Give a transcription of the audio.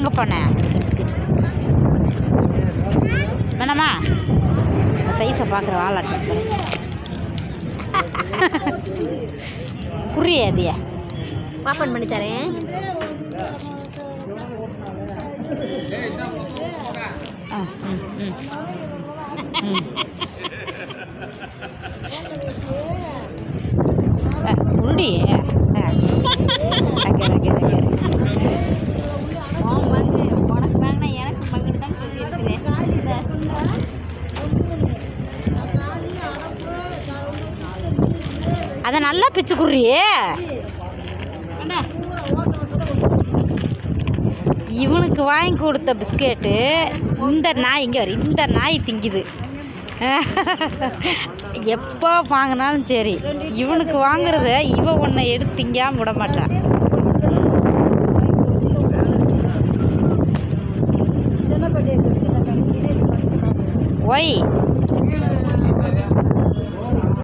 எங்கே போனேன் வேணாமா சைஸை பார்க்குற வாழாட்டு குறியா அதியா ஓப்பன் பண்ணி தரேன். உருடி உனக்கு வாங்கினா எனக்கு பங்குன்னு தான் சொல்லியிருக்கிறேன். அதை நல்லா பிச்சு குடுறியே. இவனுக்கு வாங்கி கொடுத்த பிஸ்கெட்டு இந்த நாய் இங்கே வரும், இந்த நாய் திங்குது. எப்போ வாங்கினாலும் சரி இவனுக்கு வாங்குறத இவன் ஒன்றை எடுத்து திங்காமல் விட மாட்டான். ஒய்